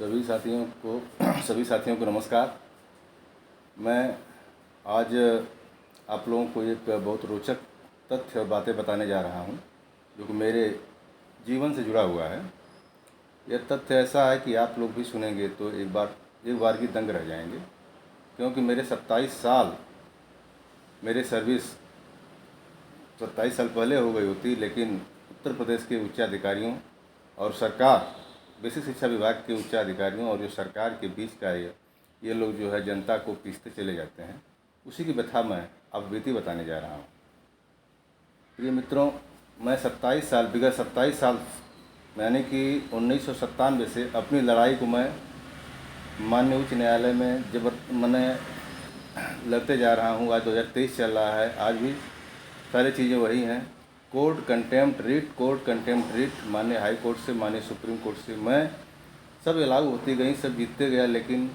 सभी साथियों को नमस्कार। मैं आज आप लोगों को एक बहुत रोचक तथ्य और बातें बताने जा रहा हूं, जो कि मेरे जीवन से जुड़ा हुआ है। यह तथ्य ऐसा है कि आप लोग भी सुनेंगे तो एक बार की दंग रह जाएंगे, क्योंकि मेरे 27 साल मेरे सर्विस 27 साल पहले हो गई होती, लेकिन उत्तर प्रदेश के उच्चाधिकारियों और सरकार, बेसिक शिक्षा विभाग के उच्चाधिकारियों और जो सरकार के बीच का ये लोग जो है जनता को पीसते चले जाते हैं, उसी की व्यथा मैं अब बीती बताने जा रहा हूँ। प्रिय मित्रों, मैं 27 साल यानी कि 1997 से अपनी लड़ाई को मैं माननीय उच्च न्यायालय में मैंने लड़ते जा रहा हूँ। आज 2023 चल रहा है, आज भी सारी चीज़ें वही हैं। कोर्ट कंटेम्प्ट रिट, माननीय हाई कोर्ट से, माननीय सुप्रीम कोर्ट से मैं सब लागू होती गई, सब जीतते गया, लेकिन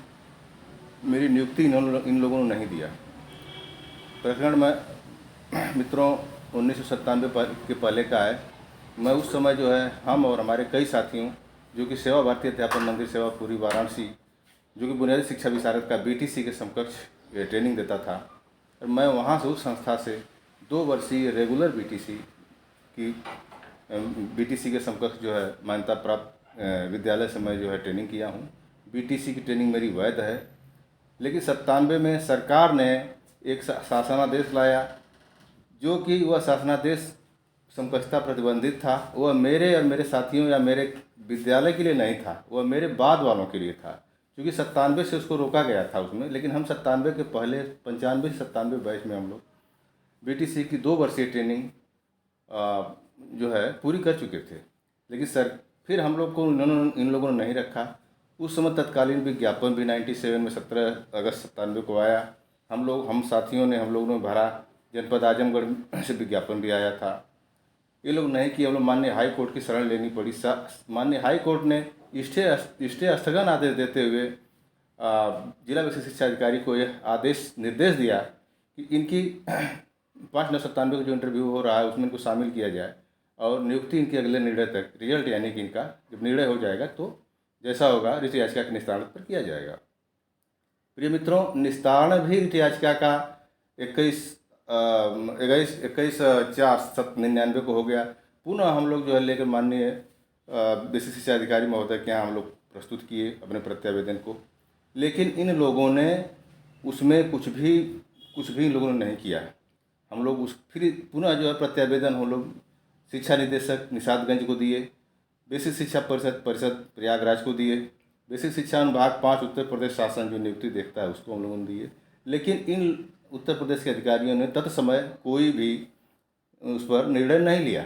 मेरी नियुक्ति इन लोगों ने नहीं दिया। प्रकरण में मित्रों 1997 के पहले का है। मैं उस समय जो है हम और हमारे कई साथियों, जो कि सेवा भारतीय अध्यापन मंदिर सेवा पूरी वाराणसी, जो कि बुनियादी शिक्षा विशारद का BTC के समकक्ष ट्रेनिंग देता था, और मैं वहाँ से उस संस्था से 2 वर्षीय रेगुलर BTC के समकक्ष जो है मान्यता प्राप्त विद्यालय से मैं जो है ट्रेनिंग किया हूँ। BTC की ट्रेनिंग मेरी वैध है, लेकिन 97 में सरकार ने एक शासनादेश लाया, जो कि वह शासनादेश समकक्षता प्रतिबंधित था। वह मेरे और मेरे साथियों या मेरे विद्यालय के लिए नहीं था, वह मेरे बाद वालों के लिए था, क्योंकि 97 से उसको रोका गया था उसमें। लेकिन हम 97 के पहले 95 से 97 बैच में हम लोग BTC की 2 वर्षीय ट्रेनिंग जो है पूरी कर चुके थे। लेकिन फिर हम लोग को इन लोगों ने नहीं रखा। उस समय तत्कालीन विज्ञापन भी 97 में 17 अगस्त 97 को आया। हम साथियों ने, हम लोगों ने भरा। जनपद आजमगढ़ से विज्ञापन भी आया था। ये लोग नहीं किए, हम लोग माननीय हाई कोर्ट की शरण लेनी पड़ी। माननीय हाई कोर्ट ने स्टे स्थगन आदेश देते हुए जिला विशेष शिक्षा अधिकारी को यह निर्देश दिया कि इनकी 5/9/97 का जो इंटरव्यू हो रहा है उसमें इनको शामिल किया जाए, और नियुक्ति इनके अगले निर्णय तक, रिजल्ट यानी कि इनका जब निर्णय हो जाएगा तो जैसा होगा रिट याचिका के निस्तारण पर किया जाएगा। प्रिय मित्रों, निस्तारण भी रिट याचिका का 21/4/99 को हो गया। पुनः हम लोग जो है लेकर माननीय बेसिक शिक्षा अधिकारी महोदय के यहाँ हम लोग प्रस्तुत किए अपने प्रत्यावेदन को, लेकिन इन लोगों ने उसमें कुछ भी इन लोगों ने नहीं किया। हम लोग फिर पुनः जो है प्रत्यावेदन हम लोग शिक्षा निदेशक निषादगंज को दिए, बेसिक शिक्षा परिषद प्रयागराज को दिए, बेसिक शिक्षा अनुभाग 5 उत्तर प्रदेश शासन जो नियुक्ति देखता है उसको हम लोगों ने दिए। लेकिन इन उत्तर प्रदेश के अधिकारियों ने तत्समय कोई भी उस पर निर्णय नहीं लिया।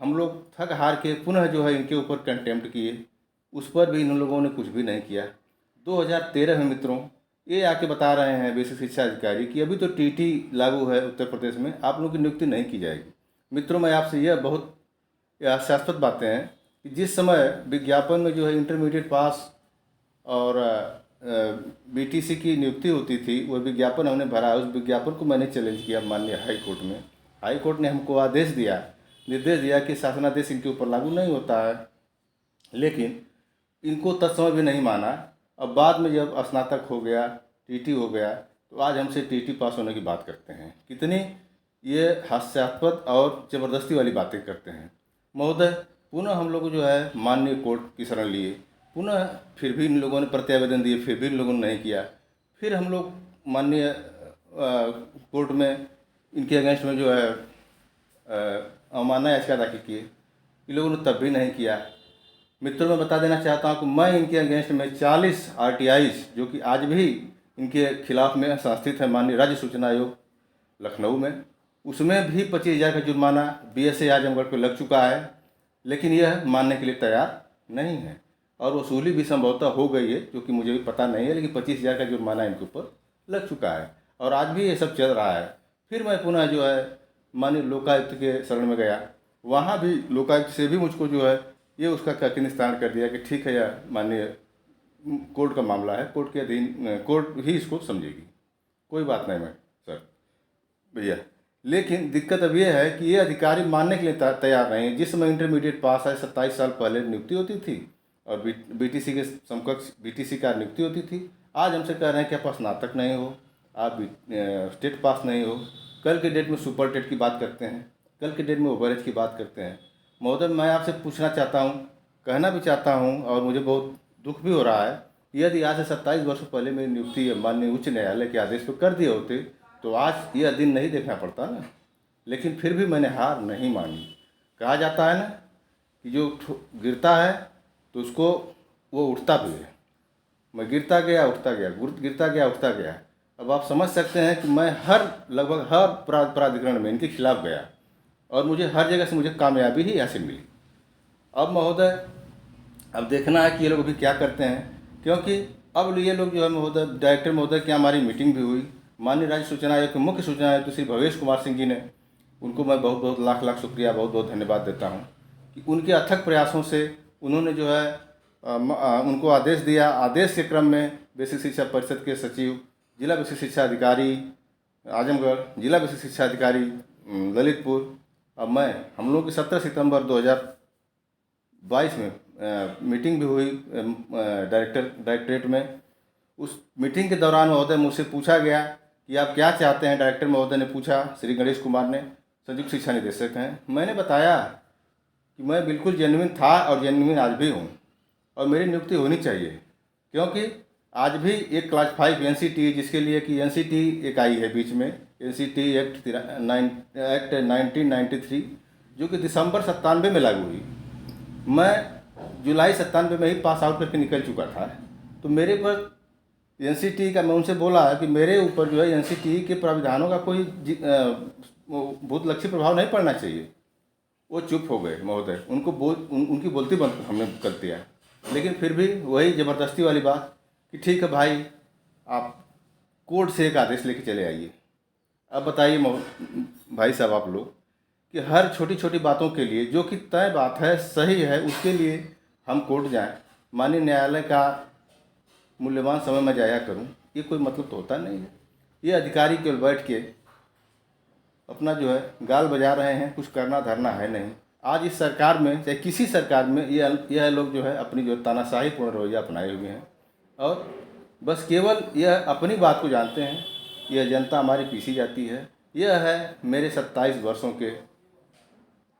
हम लोग थक हार के पुनः जो है इनके ऊपर कंटेम्प्ट किए, उस पर भी इन लोगों ने कुछ भी नहीं किया। 2013 में मित्रों ये आके बता रहे हैं बेसिक शिक्षा अधिकारी कि अभी तो TT लागू है उत्तर प्रदेश में, आप लोगों की नियुक्ति नहीं की जाएगी। मित्रों, मैं आपसे यह बहुत हास्यास्पद बातें हैं कि जिस समय विज्ञापन में जो है इंटरमीडिएट पास और BTC की नियुक्ति होती थी, वह विज्ञापन हमने भरा। उस विज्ञापन को मैंने चैलेंज किया माननीय हाई कोर्ट में। हाई कोर्ट ने हमको निर्देश दिया कि शासनादेश इनके ऊपर लागू नहीं होता है, लेकिन इनको तत्समय भी नहीं माना। अब बाद में जब स्नातक हो गया, TT हो गया, तो आज हमसे TT पास होने की बात करते हैं। कितनी ये हास्यास्पद और ज़बरदस्ती वाली बातें करते हैं। महोदय, पुनः हम लोग जो है माननीय कोर्ट की शरण लिए, पुनः फिर भी इन लोगों ने प्रत्यावेदन दिए, फिर भी इन लोगों ने नहीं किया। फिर हम लोग माननीय कोर्ट में इनके अगेंस्ट में जो है अवमानना याचिका दाखिल किए, इन लोगों ने तब भी नहीं किया। मित्रों, मैं बता देना चाहता हूं कि मैं इनके अगेंस्ट में 40 RTIs, जो कि आज भी इनके खिलाफ में संस्थित है माननीय राज्य सूचना आयोग लखनऊ में, उसमें भी 25,000 का जुर्माना BSA आजमगढ़ पर लग चुका है। लेकिन यह मानने के लिए तैयार नहीं है, और वसूली भी संभवतः हो गई है, जो कि मुझे भी पता नहीं है, लेकिन 25,000 का जुर्माना इनके ऊपर लग चुका है और आज भी ये सब चल रहा है। फिर मैं पुनः जो है माननीय लोकायुक्त के शरण में गया, वहाँ भी लोकायुक्त से भी मुझको जो है ये उसका कहकर निस्तारण कर दिया कि ठीक है, यह माननीय कोर्ट का मामला है, कोर्ट के अधीन, कोर्ट ही इसको समझेगी, कोई बात नहीं मैं सर भैया। लेकिन दिक्कत अब यह है कि ये अधिकारी मानने के लिए तैयार नहीं है। जिस समय इंटरमीडिएट पास है 27 साल पहले नियुक्ति होती थी, और बीटीसी के समकक्ष बीटीसी का नियुक्ति होती थी। आज हमसे कह रहे हैं कि आप स्नातक नहीं हो, आप स्टेट पास नहीं हो। कल के डेट में सुपर टेट की बात करते हैं, कल के डेट में ओवरेज की बात करते हैं। महोदय, मैं आपसे पूछना चाहता हूँ, कहना भी चाहता हूँ और मुझे बहुत दुख भी हो रहा है, यदि आज से 27 वर्ष पहले मेरी नियुक्ति माननीय उच्च न्यायालय के आदेश पर कर दिए होते तो आज यह दिन नहीं देखना पड़ता ना। लेकिन फिर भी मैंने हार नहीं मानी। कहा जाता है ना कि जो गिरता है तो उसको वो उठता भी है। मैं गिरता गया उठता गया, गिरता गया उठता गया। अब आप समझ सकते हैं कि मैं लगभग हर प्राधिकरण में इनके खिलाफ गया और मुझे हर जगह से मुझे कामयाबी ही यहाँ से मिली। अब महोदय, अब देखना है कि ये लोग अभी क्या करते हैं, क्योंकि अब ये लोग जो है महोदय, डायरेक्टर महोदय की हमारी मीटिंग भी हुई। माननीय राज्य सूचना आयोग के मुख्य सूचना आयुक्त श्री भवेश कुमार सिंह जी ने, उनको मैं बहुत बहुत लाख लाख शुक्रिया, बहुत बहुत धन्यवाद देता हूँ कि उनके अथक प्रयासों से उन्होंने जो है उनको आदेश दिया। आदेश के क्रम में बेसिक शिक्षा परिषद के सचिव, जिला बेसिक शिक्षा अधिकारी आजमगढ़, जिला बेसिक शिक्षा अधिकारी ललितपुर, अब हम लोग की 17 सितंबर 2022 में मीटिंग भी हुई डायरेक्टरेट में। उस मीटिंग के दौरान महोदय मुझसे पूछा गया कि आप क्या चाहते हैं। डायरेक्टर महोदय ने पूछा, श्री गणेश कुमार ने, संयुक्त शिक्षा निदेशक हैं। मैंने बताया कि मैं बिल्कुल जेन्युइन था और जेन्युइन आज भी हूँ और मेरी नियुक्ति होनी चाहिए, क्योंकि आज भी एक क्लास 5 एनसीटी, जिसके लिए कि एनसीटी एक आई है बीच में, एनसीटी एक्ट 1993, जो कि दिसंबर 97 में लागू हुई। मैं जुलाई 97 में ही पास आउट करके निकल चुका था। तो मेरे पर एनसीटी का, मैं उनसे बोला कि मेरे ऊपर जो है एनसीटी के प्राविधानों का कोई बहुत लक्ष्य प्रभाव नहीं पड़ना चाहिए। वो चुप हो गए महोदय, उनकी बोलती बंद हमने कर दिया। लेकिन फिर भी वही ज़बरदस्ती वाली बात कि ठीक है भाई, आप कोर्ट से एक आदेश लेके चले आइए। अब बताइए भाई साहब आप लोग कि हर छोटी छोटी बातों के लिए, जो कि तय बात है, सही है, उसके लिए हम कोर्ट जाएं, माननीय न्यायालय का मूल्यवान समय मैं जाया करूं, ये कोई मतलब तो होता नहीं है। ये अधिकारी केवल बैठ के अपना जो है गाल बजा रहे हैं, कुछ करना धरना है नहीं। आज इस सरकार में, चाहे किसी सरकार में, यह लोग जो है अपनी जो तानाशाही पूर्ण रवैया अपनाए हुए हैं और बस केवल यह अपनी बात को जानते हैं। यह जनता हमारी पीसी जाती है। यह है मेरे 27 वर्षों के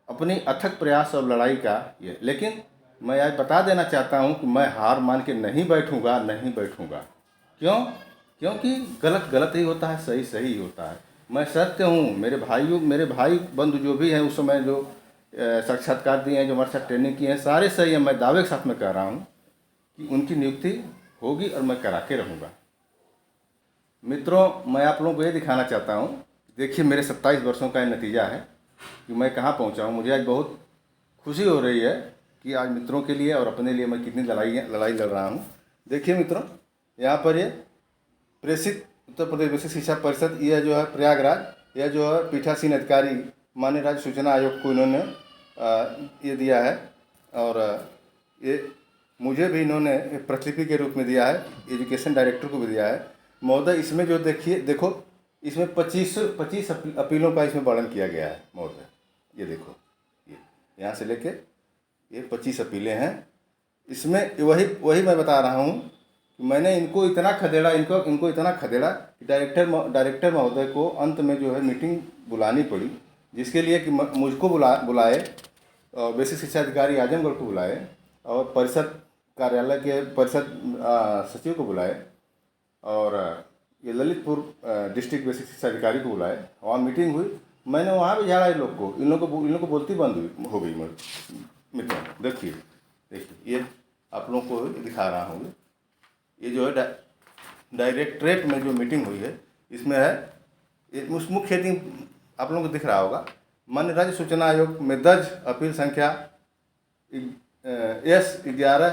अपनी अथक प्रयास और लड़ाई का ये। लेकिन मैं आज बता देना चाहता हूं कि मैं हार मान के नहीं बैठूंगा, नहीं बैठूंगा। क्यों? क्योंकि गलत गलत ही होता है, सही सही ही होता है। मैं सत्य हूँ। मेरे भाई बंधु जो भी हैं उस समय जो साक्षात्कार दिए हैं, जो हमारे साथ ट्रेनिंग की है, सारे सही है। मैं दावे के साथ में कह रहा हूँ कि उनकी नियुक्ति होगी और मैं करा के रहूँगा। मित्रों, मैं आप लोगों को ये दिखाना चाहता हूँ, देखिए मेरे 27 वर्षों का ये नतीजा है कि मैं कहाँ पहुँचा हूँ। मुझे आज बहुत खुशी हो रही है कि आज मित्रों के लिए और अपने लिए मैं कितनी लड़ाई लड़ रहा हूँ। देखिए मित्रों, यहाँ पर ये प्रेषित उत्तर प्रदेश बेसिक शिक्षा परिषद, यह जो है प्रयागराज, यह जो है पीठासीन अधिकारी माननीय राज्य सूचना आयोग को इन्होंने ये दिया है और ये मुझे भी इन्होंने प्रतिलिपि के रूप में दिया है, एजुकेशन डायरेक्टर को भी दिया है। महोदय, इसमें जो देखो इसमें 25 अपीलों का इसमें वर्णन किया गया है महोदय। ये देखो, ये यहाँ से लेके ये 25 अपीलें हैं। इसमें वही मैं बता रहा हूँ कि मैंने इनको इतना खदेड़ा कि डायरेक्टर महोदय को अंत में जो है मीटिंग बुलानी पड़ी, जिसके लिए कि मुझको बुलाए और बेसिक शिक्षा अधिकारी आजमगढ़ को बुलाए और परिषद कार्यालय के परिषद सचिव को बुलाए और ये ललितपुर डिस्ट्रिक्ट बेसिक शिक्षा अधिकारी को बुलाए। वहाँ मीटिंग हुई, मैंने वहाँ भी झाड़ा इन लोग को बोलती बंद हो गई। मित्रों देखिए ये आप लोगों को दिखा रहा हूँ। ये जो है डायरेक्टरेट में जो मीटिंग हुई है, इसमें है उस मुख्य हेडिंग आप लोगों को दिख रहा होगा, माननीय राज्य सूचना आयोग में दर्ज अपील संख्या S11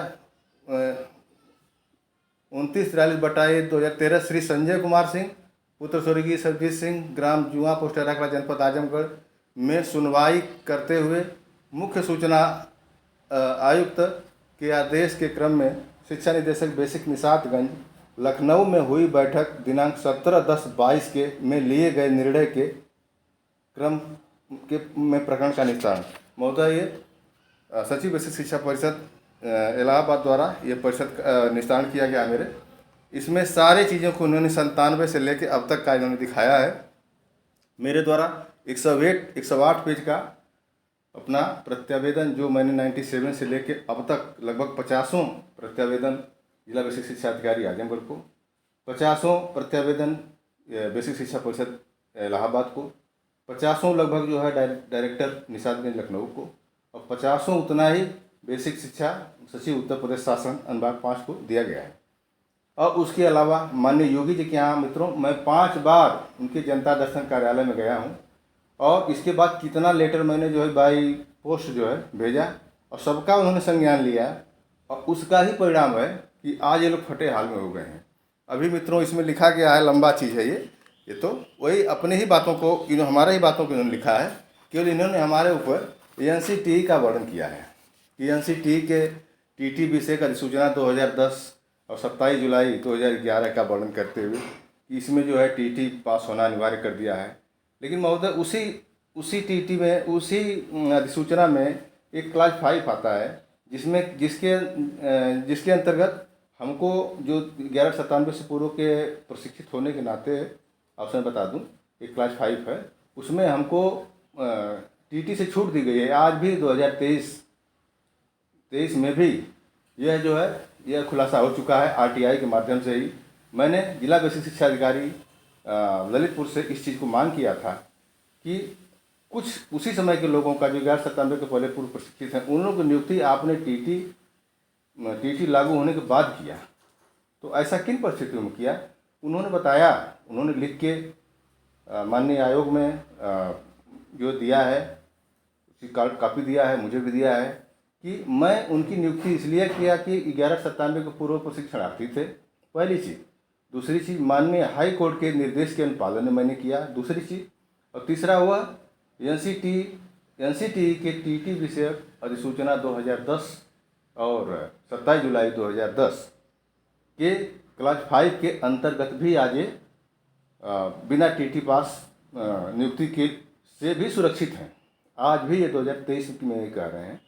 2943/2013 श्री संजय कुमार सिंह, पुत्र स्वर्गीय सरजीत सिंह, ग्राम जुआ, पोस्ट एराकला, जनपद आजमगढ़ में सुनवाई करते हुए मुख्य सूचना आयुक्त के आदेश के क्रम में शिक्षा निदेशक बेसिक निशातगंज लखनऊ में हुई बैठक दिनांक 17/10/22 के में लिए गए निर्णय के क्रम के में प्रकरण का निस्तारण। महोदय, ये सचिव बेसिक शिक्षा परिषद इलाहाबाद द्वारा ये परिषद निस्तारण किया गया मेरे, इसमें सारी चीज़ों को उन्होंने 97 से लेकर अब तक का इन्होंने दिखाया है। मेरे द्वारा 108 पेज का अपना प्रत्यावेदन जो मैंने 97 से लेके अब तक लगभग 50 प्रत्यावेदन जिला बेसिक शिक्षा अधिकारी आजमगढ़ को, 50 प्रत्यावेदन बेसिक शिक्षा परिषद इलाहाबाद को, 50 लगभग जो है डायरेक्टर निषादगंज लखनऊ को, और 50 उतना ही बेसिक शिक्षा सचिव उत्तर प्रदेश शासन अनुभाग 5 को दिया गया है। और उसके अलावा माननीय योगी जी के यहाँ मित्रों मैं 5 बार उनके जनता दर्शन कार्यालय में गया हूँ, और इसके बाद कितना लेटर मैंने जो है बाई पोस्ट जो है भेजा, और सबका उन्होंने संज्ञान लिया, और उसका ही परिणाम है कि आज ये लोग फटे हाल में हो गए हैं। अभी मित्रों इसमें लिखा गया है, लंबा चीज़ है ये तो वही अपने ही बातों को हमारे ही बातों को इन्होंने लिखा है, केवल इन्होंने हमारे ऊपर एनसीटी का वर्णन किया है कि एनसीटी के टीटी विषय का अधिसूचना 2010 और 27 जुलाई 2011 का वर्णन करते हुए कि इसमें जो है टीटी पास होना अनिवार्य कर दिया है। लेकिन महोदय उसी टीटी में, उसी अधिसूचना में एक क्लास 5 आता है जिसके अंतर्गत हमको जो 1197 से पूर्व के प्रशिक्षित होने के नाते आपसे मैं बता दूं, एक क्लास 5 है, उसमें हमको टीटी से छूट दी गई है। आज भी 2023 में भी यह जो है यह खुलासा हो चुका है आरटीआई के माध्यम से ही। मैंने जिला बेसिक शिक्षा अधिकारी ललितपुर से इस चीज़ को मांग किया था कि कुछ उसी समय के लोगों का जो 1197 के पहले पूर्व प्रशिक्षित हैं, उन लोगों की नियुक्ति आपने टीटी लागू होने के बाद किया, तो ऐसा किन परिस्थितियों में किया? उन्होंने बताया, उन्होंने लिख के माननीय आयोग में जो दिया है उसकी कॉपी दिया है, मुझे भी दिया है कि मैं उनकी नियुक्ति इसलिए किया कि 1197 के पूर्व प्रशिक्षणार्थी थे, पहली चीज़। दूसरी चीज़, माननीय हाई कोर्ट के निर्देश के अनुपालन में मैंने किया, दूसरी चीज़। और तीसरा हुआ एनसीटी के टीटी विषयक अधिसूचना 2010 और 27 जुलाई 2010 के क्लास 5 के अंतर्गत भी आज ये बिना टीटी पास नियुक्ति के से भी सुरक्षित हैं। आज भी ये 2023 में ये कह रहे हैं।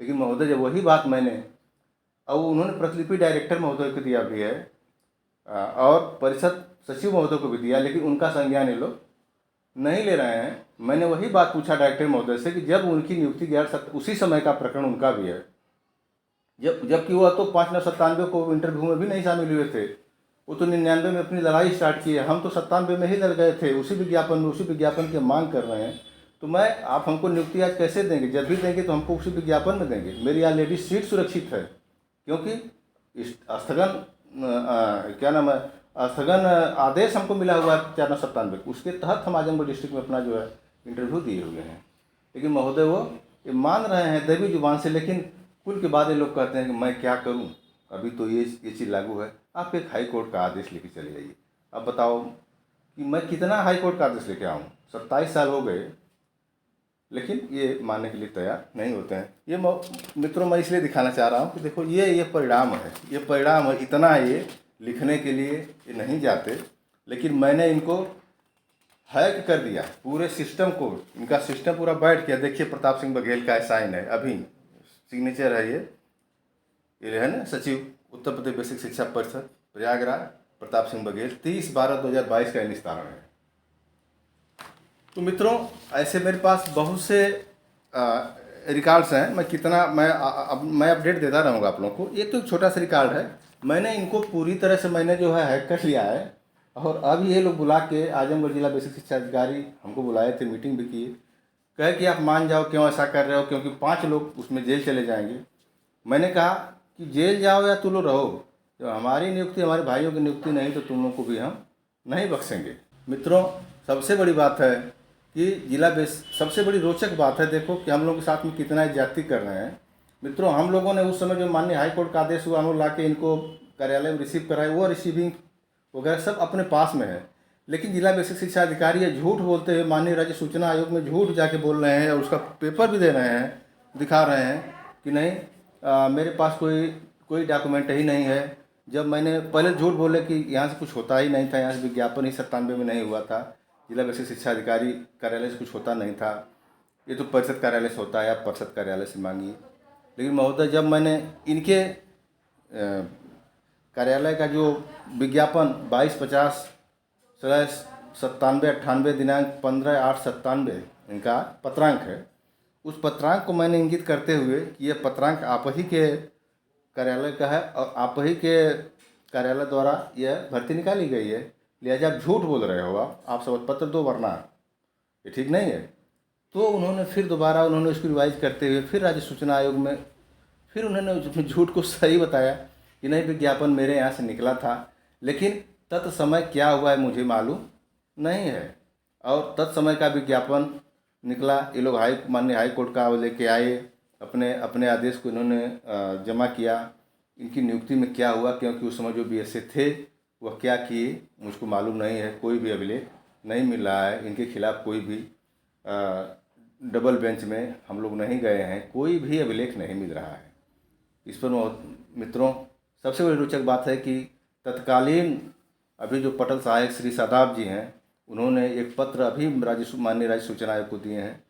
लेकिन महोदय जब वही बात मैंने, और उन्होंने प्रतिलिपि डायरेक्टर महोदय को दिया भी है और परिषद सचिव महोदय को भी दिया, लेकिन उनका संज्ञान ये लोग नहीं ले रहे हैं। मैंने वही बात पूछा डायरेक्टर महोदय से कि जब उनकी नियुक्ति उसी समय का प्रकरण उनका भी है, जबकि वह तो 5/9/97 को इंटरव्यू में भी नहीं शामिल हुए थे, वो तो 99 में अपनी लड़ाई स्टार्ट की है। हम तो 97 में ही लड़ गए थे उसी विज्ञापन की मांग कर रहे हैं। तो आप हमको नियुक्ति आज कैसे देंगे? जब भी देंगे तो हमको उसी विज्ञापन में देंगे। मेरी यहाँ लेडीज सीट सुरक्षित है, क्योंकि स्थगन आदेश हमको मिला हुआ है 4/97, उसके तहत हम आजमगढ़ डिस्ट्रिक्ट में अपना जो है इंटरव्यू दिए हुए हैं। लेकिन महोदय वो ये मान रहे हैं दैवी जुबान से, लेकिन कुल के बाद ये लोग कहते हैं कि मैं क्या करूं, अभी तो ये चीज़ लागू है। आप एक हाई कोर्ट का आदेश लेके चले जाइए। अब बताओ कि मैं कितना हाई कोर्ट का आदेश लेके आऊँ? 27 साल हो गए, लेकिन ये मानने के लिए तैयार नहीं होते हैं। ये मित्रों मैं इसलिए दिखाना चाह रहा हूँ कि देखो ये परिणाम है, इतना ये लिखने के लिए ये नहीं जाते, लेकिन मैंने इनको हैक कर दिया पूरे सिस्टम को। इनका सिस्टम पूरा बैठ गया। देखिए प्रताप सिंह बघेल का साइन है, अभी सिग्नेचर है ये है ना, सचिव उत्तर प्रदेश बेसिक शिक्षा परिषद प्रयागराज प्रताप सिंह बघेल, 30/12/2022 का निस्तारण है। तो मित्रों ऐसे मेरे पास बहुत से रिकॉर्ड्स हैं। मैं अपडेट देता रहूँगा आप लोगों को। ये तो छोटा सा रिकॉर्ड है, मैंने इनको पूरी तरह से मैंने जो है हैक कर लिया है। और अब ये लोग बुला के आजमगढ़ जिला बेसिक शिक्षा अधिकारी हमको बुलाए थे, मीटिंग भी की, कहे कि आप मान जाओ, क्यों ऐसा कर रहे हो, क्योंकि 5 लोग उसमें जेल चले जाएंगे। मैंने कहा कि जेल जाओ या तुम लोग रहो, तो हमारी नियुक्ति, हमारे भाइयों की नियुक्ति नहीं तो तुम लोग को भी हम नहीं बख्शेंगे। मित्रों सबसे बड़ी बात है कि सबसे बड़ी रोचक बात है, देखो कि हम लोग के साथ में कितना ज्यादती कर रहे हैं। मित्रों हम लोगों ने उस समय जो माननीय हाई कोर्ट का आदेश हुआ, हम लोग ला के इनको कार्यालय में रिसीव कराए, वो रिसीविंग वगैरह सब अपने पास में है। लेकिन जिला बेसिक शिक्षा अधिकारी ये झूठ बोलते हुए माननीय राज्य सूचना आयोग में झूठ जाके बोल रहे हैं, और उसका पेपर भी दे रहे हैं, दिखा रहे हैं कि नहीं मेरे पास कोई डॉक्यूमेंट ही नहीं है। जब मैंने पहले झूठ बोले कि यहाँ से कुछ होता ही नहीं था, यहाँ से विज्ञापन ही 97 में नहीं हुआ था, जिला बेसिक शिक्षा अधिकारी कार्यालय से कुछ होता नहीं था, ये तो परिषद कार्यालय से होता है, आप परिषद कार्यालय से मांगिए। लेकिन महोदय जब मैंने इनके कार्यालय का जो विज्ञापन 2250/97/98 दिनांक 15/8/97 इनका पत्रांक है, उस पत्रांक को मैंने इंगित करते हुए कि यह पत्रांक आप ही के कार्यालय का है और आप ही के कार्यालय द्वारा यह भर्ती निकाली गई है, लिहाजा आप झूठ बोल रहे हो, आप शपथ पत्र दो वरना ये ठीक नहीं है। तो उन्होंने फिर दोबारा उन्होंने उसको रिवाइज करते हुए फिर राज्य सूचना आयोग में फिर उन्होंने उसमें झूठ को सही बताया कि नहीं विज्ञापन मेरे यहाँ से निकला था, लेकिन तत्समय क्या हुआ है मुझे मालूम नहीं है। और तत्समय का विज्ञापन निकला, ये लोग माननीय हाई कोर्ट का लेके आए, अपने अपने आदेश को इन्होंने जमा किया। इनकी नियुक्ति में क्या हुआ, क्योंकि उस समय जो बीएसए थे वह क्या किए मुझको मालूम नहीं है। कोई भी अभिलेख नहीं मिल रहा है इनके खिलाफ, कोई भी डबल बेंच में हम लोग नहीं गए हैं, कोई भी अभिलेख नहीं मिल रहा है। इस पर मित्रों सबसे बड़ी रोचक बात है कि तत्कालीन अभी जो पटल सहायक श्री शादाब जी हैं, उन्होंने एक पत्र अभी माननीय राज्य सूचना आयोग को दिए हैं।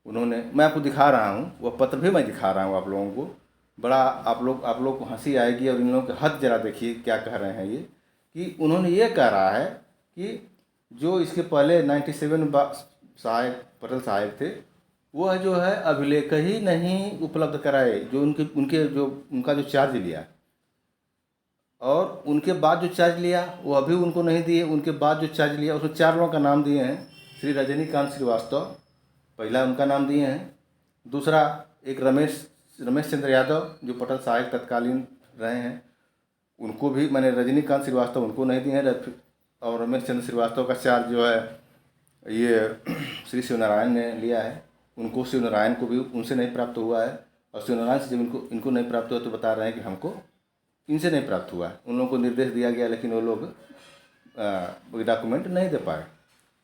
उन्होंने, मैं आपको दिखा रहा हूँ, वह पत्र भी मैं दिखा रहा हूँ आप लोगों को। बड़ा आप लोग को हंसी आएगी और इन लोगों के हद जरा देखिए क्या कह रहे हैं ये, कि उन्होंने ये कह रहा है कि जो इसके पहले 97 सहायक पटल सहायक थे वह जो है अभिलेख ही नहीं उपलब्ध कराए, जो उनका जो चार्ज लिया, और उनके बाद जो चार्ज लिया वो अभी उनको नहीं दिए। उनके बाद जो चार्ज लिया उसमें 4 लोगों का नाम दिए हैं। श्री रजनीकांत श्रीवास्तव पहला उनका नाम दिए हैं, दूसरा एक रमेश चंद्र यादव जो पटल सहायक तत्कालीन रहे हैं, उनको भी मैंने रजनीकांत श्रीवास्तव उनको नहीं दिए हैं। और रमेश चंद्र श्रीवास्तव का चार्ज जो है ये श्री शिवनारायण ने लिया है, उनको शिवनारायण को भी उनसे नहीं प्राप्त हुआ है। और शिवनारायण से जब इनको नहीं प्राप्त हुआ तो बता रहे हैं कि हमको इनसे नहीं प्राप्त हुआ है। उन लोगों को निर्देश दिया गया लेकिन वो लोग डॉक्यूमेंट नहीं दे पाए।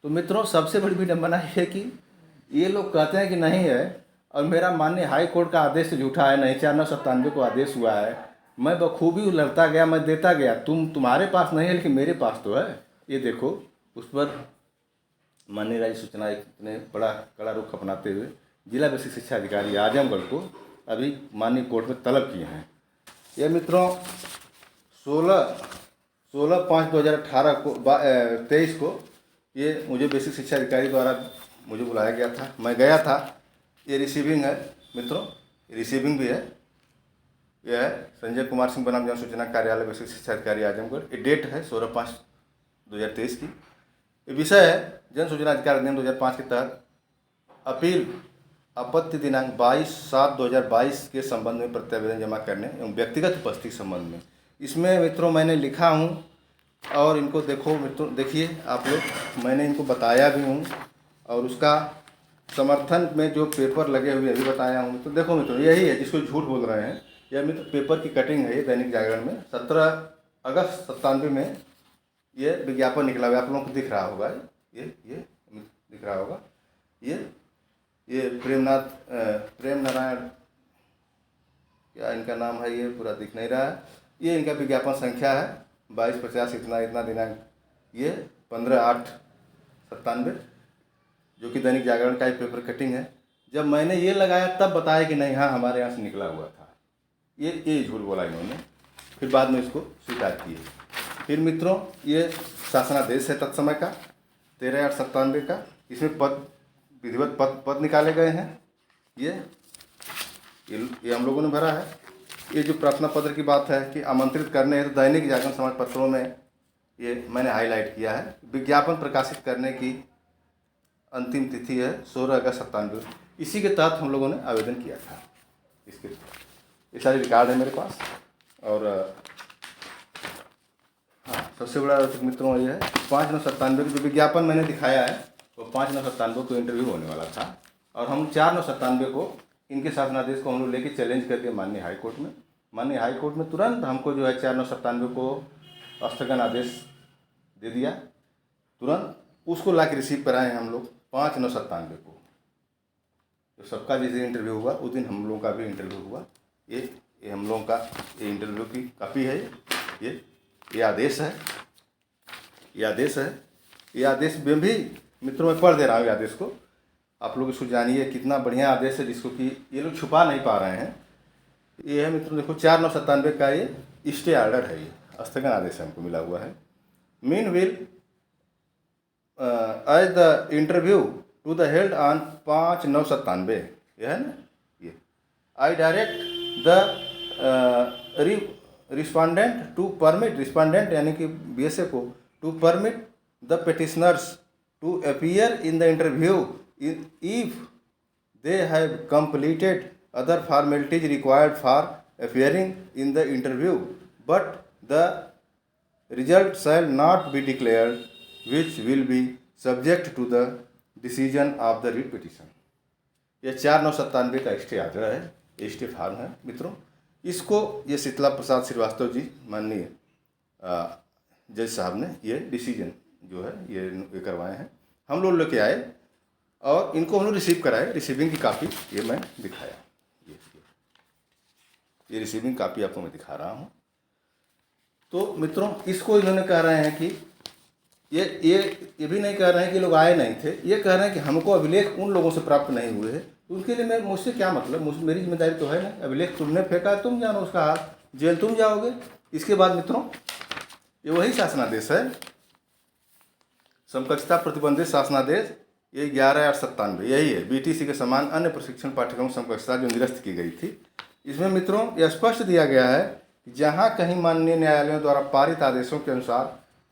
तो मित्रों सबसे बड़ी विडंबना है कि ये लोग कहते हैं कि नहीं है, और मेरा माननीय हाई कोर्ट का आदेश झूठा है, नहीं 4997 को आदेश हुआ है, मैं बखूबी लड़ता गया, मैं देता गया, तुम्हारे पास नहीं है लेकिन मेरे पास तो है। ये देखो, उस पर माननीय राज्य सूचना आयुक्त ने बड़ा कड़ा रुख अपनाते हुए जिला बेसिक शिक्षा अधिकारी आजमगढ़ को अभी माननीय कोर्ट में तलब किए हैं। ये मित्रों 16/5/2018 को 23 को ये मुझे बेसिक शिक्षा अधिकारी द्वारा मुझे बुलाया गया था, मैं गया था। ये रिसीविंग है मित्रों, रिसीविंग भी है। यह है संजय कुमार सिंह बनाम जन सूचना कार्यालय बेसिक शिक्षा अधिकारी आजमगढ़। ये डेट है 16/5/2023 की। ये विषय है जन सूचना अधिकार अधिनियम 2005 के तहत अपील आपत्ति दिनांक 22/7/2022 के संबंध में प्रत्यावेदन जमा करने एवं व्यक्तिगत उपस्थिति संबंध में। इसमें मित्रों मैंने लिखा हूँ और इनको देखो मित्रों, देखिए आप लोग, मैंने इनको बताया भी हूँ और उसका समर्थन में जो पेपर लगे हुए भी बताया हूँ। तो देखो मित्रों, यही है जिसको झूठ बोल रहे हैं। यह मित्र पेपर की कटिंग है, ये दैनिक जागरण में 17 अगस्त 97 में ये विज्ञापन निकला हुआ, आप लोगों को दिख रहा होगा। ये दिख रहा होगा। ये प्रेम नारायण क्या इनका नाम है, ये पूरा दिख नहीं रहा है। ये इनका विज्ञापन संख्या है 2250 इतना दिनांक, ये 15/8/97, जो कि दैनिक जागरण का एक पेपर कटिंग है। जब मैंने ये लगाया तब बताया कि नहीं, हाँ हमारे यहाँ से निकला हुआ था। ये झूठ बोला इन्होंने, फिर बाद में इसको स्वीकार किए। फिर मित्रों ये शासनादेश है तत्समय का 13/8/97 का। इसमें विधिवत पद निकाले गए हैं। ये हम लोगों ने भरा है। ये जो प्रार्थना पत्र की बात है कि आमंत्रित करने हैं, तो दैनिक जागरण समाज पत्रों में ये मैंने हाईलाइट किया है। विज्ञापन प्रकाशित करने की अंतिम तिथि है 16 अगस्त 97। इसी के तहत हम लोगों ने आवेदन किया था। इसके ये सारे रिकॉर्ड है मेरे पास। और हाँ, सबसे बड़ा मित्रों ये है 5/9/97 जो विज्ञापन मैंने दिखाया है वो 5/9/97 को इंटरव्यू होने वाला था, और हम 4/9/97 को इनके शासनादेश को हम लोग लेके चैलेंज कर दिए माननीय हाई कोर्ट में। माननीय हाई कोर्ट में तुरंत हमको जो है 4/9/97 को स्थगन आदेश दे दिया। तुरंत उसको ला के रिसीव कराए हम लोग 5/9/97 को। तो सबका जिस दिन इंटरव्यू हुआ उस दिन हम लोगों का भी इंटरव्यू हुआ। ये हम लोगों का ये इंटरव्यू की कॉपी है। ये आदेश है। ये आदेश में भी मित्रों मैं पढ़ दे रहा हूँ। ये आदेश को आप लोग इसको जानिए, कितना बढ़िया आदेश है जिसको कि ये लोग छुपा नहीं पा रहे हैं। ये है मित्रों, देखो 4/9/97 का ये स्टे ऑर्डर है, ये स्थगन आदेश हमको मिला हुआ है। Meanwhile as the interview to the held on 5/9/97, ये है ना, ये I direct the respondent to permit, respondent यानी कि BSA को, to permit the petitioners to appear in the interview if they have completed other formalities required for appearing in the interview, but the result shall not be declared, which will be subject to the decision of the writ petition। यह 4/9/97 का stay order है, stay form है मित्रों। इसको ये शीतला प्रसाद श्रीवास्तव जी, माननीय जज साहब ने ये डिसीजन जो है ये करवाए हैं, हम लोग लेके आए और इनको हम लोग रिसीव कराए। रिसीविंग की कापी ये मैं दिखाया, ये रिसीविंग कापी आपको मैं दिखा रहा हूँ। तो मित्रों इसको इन्होंने कह रहे हैं कि ये भी नहीं कह रहे हैं कि लोग आए नहीं थे, ये कह रहे हैं कि हमको अभिलेख उन लोगों से प्राप्त नहीं हुए हैं, तो उनके लिए मुझसे क्या मतलब, मेरी जिम्मेदारी तो है ना, अभिलेख तुमने फेंका है, तुम जानो उसका हाल, जेल तुम जाओगे। इसके बाद मित्रों ये वही शासनादेश है, समकक्षता प्रतिबंधित शासनादेश, ये 11/8/97 यही है। BTC के समान अन्य प्रशिक्षण पाठ्यक्रम समकक्षता जो निरस्त की गई थी, इसमें मित्रों यह स्पष्ट दिया गया है कि जहाँ कहीं माननीय न्यायालयों द्वारा पारित आदेशों के अनुसार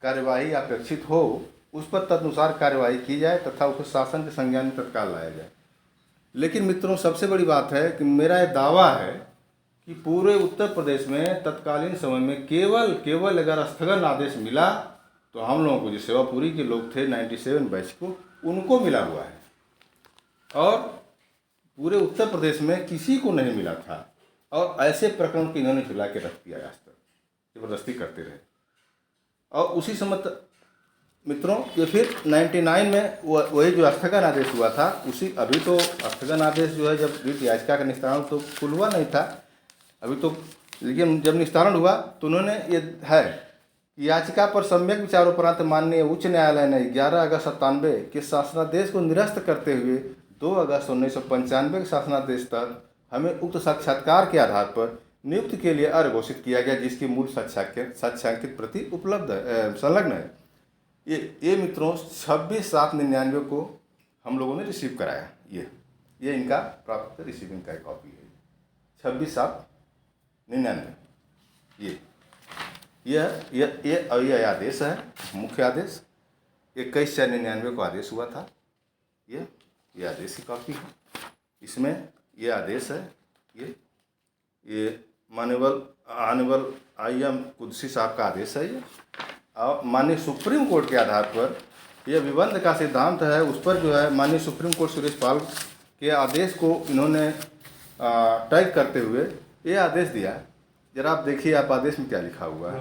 कार्यवाही अपेक्षित हो, उस पर तदनुसार कार्यवाही की जाए तथा उसे शासन के संज्ञान में तत्काल लाया जाए। लेकिन मित्रों सबसे बड़ी बात है कि मेरा यह दावा है कि पूरे उत्तर प्रदेश में तत्कालीन समय में केवल अगर स्थगन आदेश मिला तो हम लोगों को, जो सेवापुरी के लोग थे 97 बैच को, उनको मिला हुआ है, और पूरे उत्तर प्रदेश में किसी को नहीं मिला था। और ऐसे प्रकरण को इन्होंने हिला के रख दिया, आज तक जबरदस्ती करते रहे। और उसी समय मित्रों ये फिर 99 में वही जो स्थगन आदेश हुआ था, उसी अभी तो स्थगन आदेश जो है, जब रिट याचिका का निस्तारण तो कुल हुआ नहीं था अभी तो, लेकिन जब निस्तारण हुआ तो उन्होंने ये है याचिका पर सम्यक विचारोपरांत माननीय उच्च न्यायालय ने 11 अगस्त 97 के शासनादेश को निरस्त करते हुए 2 अगस्त 1995 के शासनादेश तक हमें उक्त साक्षात्कार के आधार पर नियुक्ति के लिए अर्ह घोषित किया गया, जिसकी मूल साक्षांकित प्रति उपलब्ध संलग्न है। ये मित्रों 26/7/99 को हम लोगों ने रिसीव कराया। ये इनका प्राप्त रिसीविंग का कॉपी है, 26/7/99। ये आदेश है, मुख्य आदेश 21/4/99 को आदेश हुआ था। ये आदेश की कॉपी है, इसमें ये आदेश है, ये माननीय ऑनरेबल IM कुद्सी साहब का आदेश है ये, और माननीय सुप्रीम कोर्ट के आधार पर यह विबंध का सिद्धांत है, उस पर जो है माननीय सुप्रीम कोर्ट सुरेश पाल के आदेश को इन्होंने टैग करते हुए ये आदेश दिया। जरा आप देखिए, आप आदेश में क्या लिखा हुआ है।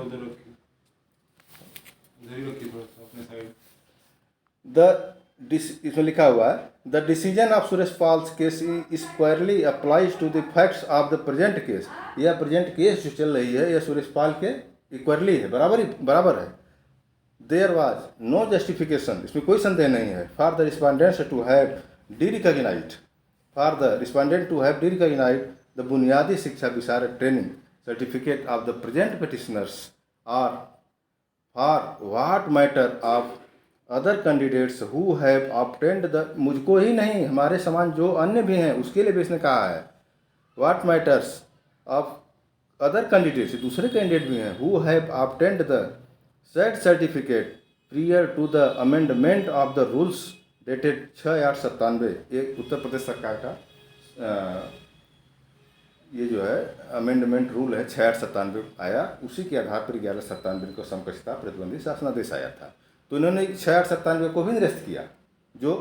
इसमें लिखा हुआ है, the decision of Suresh Pal's case squarely applies to the facts of the present case. यह प्रेजेंट केस जो चल रही है, यह सुरेश पाल के इक्वरली है, बराबर है। देयर वाज नो जस्टिफिकेशन, इसमें कोई संदेह नहीं है, for the respondents to have derecognised the बुनियादी शिक्षा Visharad training certificate of the present petitioners और for what matter of other candidates who have obtained the, मुझको ही नहीं, हमारे समान जो अन्य भी हैं उसके लिए भी इसने कहा है, what matters of other candidates, दूसरे कैंडिडेट भी हैं, who have obtained the said certificate prior to the amendment of the rules dated 6/8/97। ये उत्तर प्रदेश सरकार का ये जो है अमेंडमेंट रूल है 6/8/97 आया, उसी के आधार पर 11/97 को समकक्षता प्रतिबंधित शासनादेश आया था। तो इन्होंने 6/8/97 को भी निरस्त किया, जो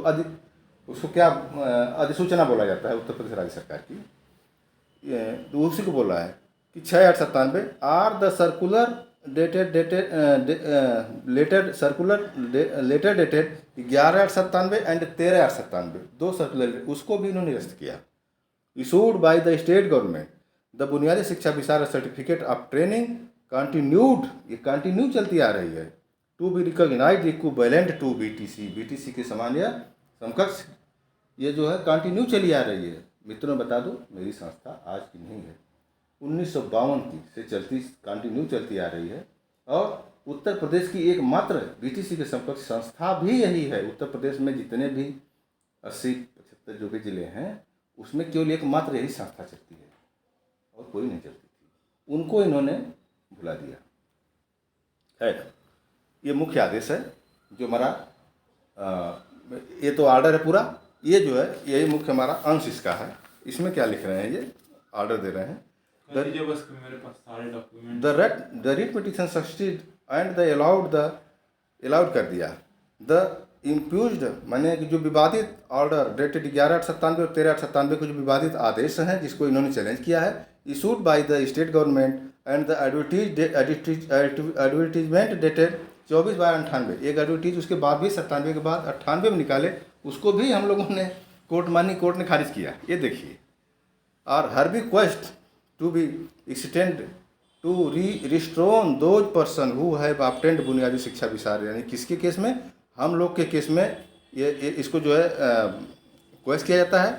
उसको क्या अधिसूचना बोला जाता है उत्तर प्रदेश राज्य सरकार की, तो उसी को बोला है कि 6/8/97 are the circular letter dated 11/8/97 and 13/8/97, 2 circular उसको भी इन्होंने निरस्त किया। Issued by the state government the बुनियादी शिक्षा विशारद सर्टिफिकेट ऑफ ट्रेनिंग कंटिन्यूड, ये कंटिन्यू चलती आ रही है, to be recognised equivalent to BTC के समान या समकक्ष, ये जो है कंटिन्यू चली आ रही है। मित्रों बता दूं, मेरी संस्था आज की नहीं है, 1952 की से कंटिन्यू चलती आ रही है। और उत्तर प्रदेश की एकमात्र बीटीसी के समकक्ष संस्था भी यही है। उत्तर प्रदेश में जितने भी 80-75 जो भी ज़िले हैं उसमें केवल एकमात्र यही संस्था चलती है और कोई नहीं चलती थी। उनको इन्होंने भुला दिया है। ये मुख्य आदेश है जो हमारा ये तो ऑर्डर है पूरा। ये जो है यही मुख्य हमारा अंश इसका है। इसमें क्या लिख रहे हैं, ये ऑर्डर दे रहे हैं। बस मेरे पास सारे document the writ petition succeed and the allowed कर दिया। द इम्प्यूज्ड माने कि जो विवादित ऑर्डर डेटेड 11/8/97 और 13/8/97 के जो विवादित आदेश हैं जिसको इन्होंने चैलेंज किया है, issued by the state government and the advertisement dated 24/98। एक एडवर्टीज उसके बाद भी 97 के बाद 98 में निकाले, उसको भी हम लोगों ने कोर्ट ने खारिज किया। ये देखिए। और हर request to be extend to रिस्टोन those person who have obtained Buniyadi शिक्षा विशारद, यानी किसके केस में, हम लोग के केस में ये इसको जो है रिक्वेस्ट किया जाता है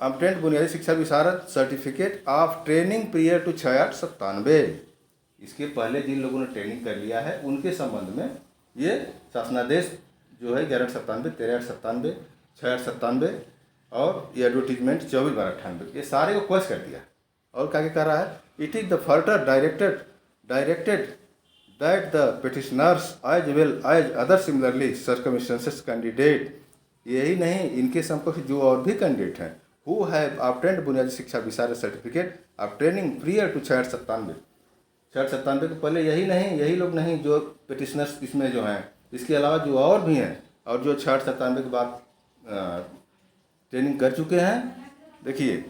ऑब्टेन्ड बुनियादी शिक्षा विशारद certificate of training period to 6/8/97। इसके पहले जिन लोगों ने ट्रेनिंग कर लिया है उनके संबंध में ये शासनादेश जो है 11/8/97, 13/8/97, 6/8/97 और ये एडवर्टीजमेंट 24/12/98 ये सारे को क्वेश्चन कर दिया। और क्या कर रहा है, it is the further directed that the petitioners as well as other similarly circumstances candidate, यही नहीं इनके समकक्ष जो और भी कैंडिडेट हैं हु हैव ऑब्टेन्ड बुनियादी शिक्षा विशारद certificate of training prior to 6/8/97। 6/8/97 के पहले यही लोग नहीं जो पिटिशनर्स इसमें जो हैं, इसके अलावा जो और भी हैं और जो 6/8/97 के बाद ट्रेनिंग कर चुके हैं, देखिए,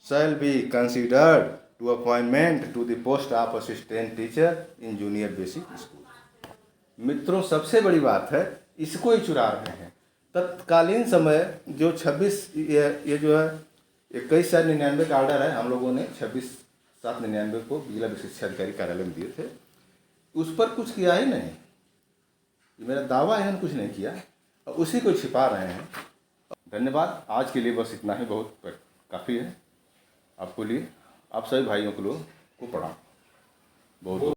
shall be considered to appointment to the post of assistant teacher in junior basic school. मित्रों, सबसे बड़ी बात है इसको ही चुरा रहे हैं। तत्कालीन समय जो 26 ये जो है 21/7/99 का ऑर्डर है, हम लोगों ने 26/7/99 को जिला शिक्षा अधिकारी कार्यालय में दिए थे, उस पर कुछ किया ही नहीं। ये मेरा दावा है, कुछ नहीं किया और उसी को छिपा रहे हैं। धन्यवाद। आज के लिए बस इतना ही, बहुत काफ़ी है आपको लिए। आप सभी भाइयों को प्रणाम। बहुत